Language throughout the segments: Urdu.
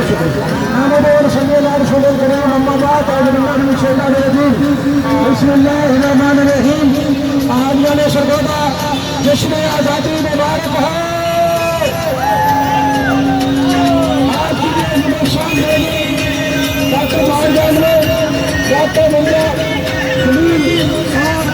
بسم اللہ الرحمن الرحیم. حامیان سرگودا جشن آزادی مبارک ہو. آپ کی ڈاکٹر مہرجان میں ڈاکٹر مرزا خلیل صاحب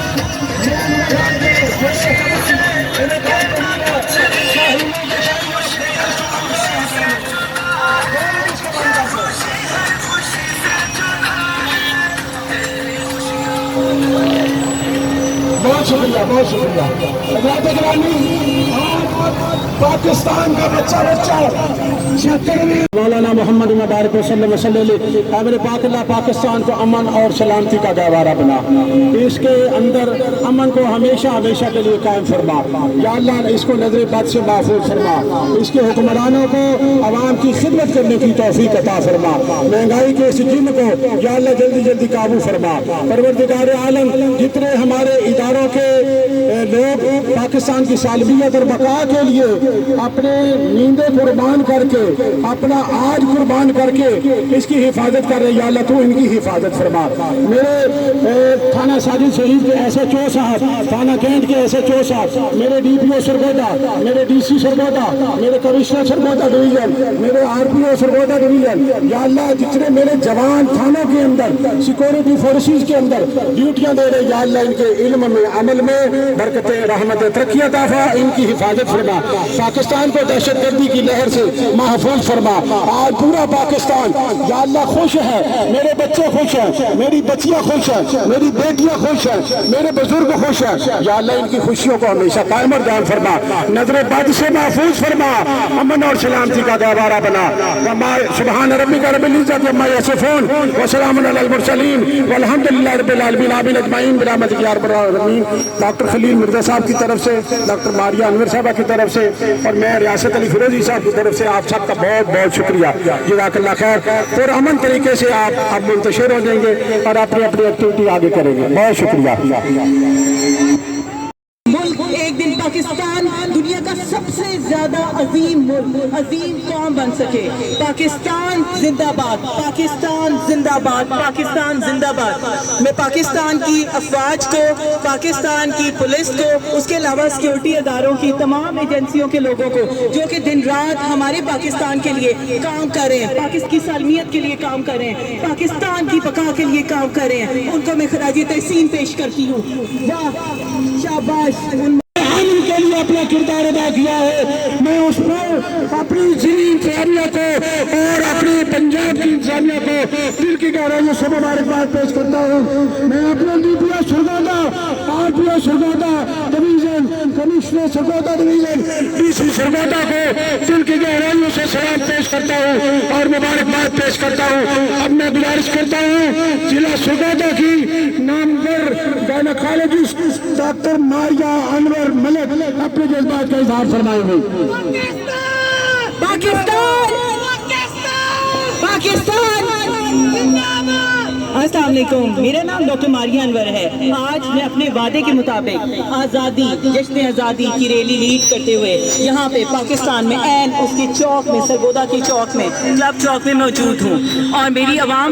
بہت شکریہ بہت شکریہ. حضرات گرامی پاکستان کا بچہ مولانا محمد مبارک وسلم میرے پاک اللہ پاکستان کو امن اور سلامتی کا گہوارہ بنا. اس کے اندر امن کو ہمیشہ ہمیشہ کے لیے قائم فرما. یا اللہ اس کو نظر بد سے محفوظ فرما. اس کے حکمرانوں کو عوام کی خدمت کرنے کی توفیق عطا فرما. مہنگائی کے اس جن کو یا اللہ جلدی جلدی قابو فرما. پروردگار عالم جتنے ہمارے اداروں کے لوگ پاکستان کی سالمیت اور بقا کے لیے اپنے نیندیں قربان کر کے اپنا آج قربان کر کے اس کی حفاظت کر رہے. یا اللہ تو ان کی حفاظت فرما. میرے تھانہ ساجد شہید کے ایس ایچ او صاحب, تھانہ کینٹ کے ایس ایچ او صاحب, میرے ڈی پی او سرگودا, میرے ڈی سی سرگودا, میرے کمشنر سرگودا ڈویژن, میرے are P O Sargodha division. یا اللہ جتنے میرے جوان تھانوں کے اندر سیکورٹی فورسز کے اندر ڈیوٹیاں دے رہے, یا اللہ ان کے علم میں عمل میں برکت رحمت ترقی عطا فرما. ان کی حفاظت فرما. پاکستان کو دہشت گردی کی لہر سے محفوظ فرما. آج پورا پاکستان یا اللہ خوش ہے. میرے بچے خوش ہیں, میری بچیاں خوش ہیں, میری بیٹیاں خوش ہیں, میرے بزرگ خوش ہیں. یا اللہ ان کی خوشیوں کو ہمیشہ قائم اور دائم فرما. نظر بد سے محفوظ فرما. امن اور سلامتی کا گہوارہ بنا. سبحان ربک رب العزت عما یصفون وسلام علی المرسلین والحمد للہ رب العالمین آمین اجمعین برحمتک یا ارحم الراحمین. ڈاکٹر خلیل مرزا صاحب کی طرف سے, ڈاکٹر ماریہ انور صاحبہ کی طرف سے اور میں ریاست علی فیروزی صاحب کی طرف سے آپ سب کا بہت بہت شکریہ. جزاک اللہ خیر. اور امن طریقے سے آپ اب منتشر ہو جائیں گے اور اپنی اپنی ایکٹیویٹی آگے کریں گے. بہت شکریہ. ملک ایک دن پاکستان دنیا کا سب سے زیادہ عظیم ملک, عظیم قوم بن سکے. پاکستان زندہ باد, پاکستان زندہ باد, پاکستان زندہ باد. میں پاکستان کی افواج کو, پاکستان کی پولیس کو, اس کے علاوہ سیکورٹی اداروں کی تمام ایجنسیوں کے لوگوں کو جو کہ دن رات ہمارے پاکستان کے لیے کام کر رہے ہیں, پاکستان کی سالمیت کے لیے کام کر رہے ہیں, پاکستان کی بقا کے لیے کام کر رہے ہیں, ان کو میں خراج تحسین پیش کرتی ہوں. واہ شاباش. کے لیے اپنا کردار ادا کیا ہے. میں اس پر اپنی ذہنی انتظامیہ کو اور اپنی پنجاب کی انتظامیہ کو دل کی گہرائیوں سے مبارکباد پیش کرتا ہوں. میں اپنے D P O Sargodha, R P O Sargodha division, commissioner Sargodha division, D C Sargodha کو دل کی گہرائیوں سے سلام پیش کرتا ہوں اور مبارکباد پیش کرتا ہوں. اب میں گزارش کرتا ہوں ضلع سرگودا کی نامور گائنیکالوجسٹ ڈاکٹر ماریہ انور ملک اپنے جذبات کا اظہار فرمائے ہوئے. پاکستان پاکستان. السلام علیکم. میرا نام ڈاکٹر ماریہ انور ہے. آج میں اپنے وعدے کے مطابق آزادی, جشن آزادی کی ریلی لیڈ کرتے ہوئے یہاں پہ پاکستان میں این اس کی چوک میں, سرگودا کی چوک میں, کلب چوک میں موجود ہوں. اور میری عوام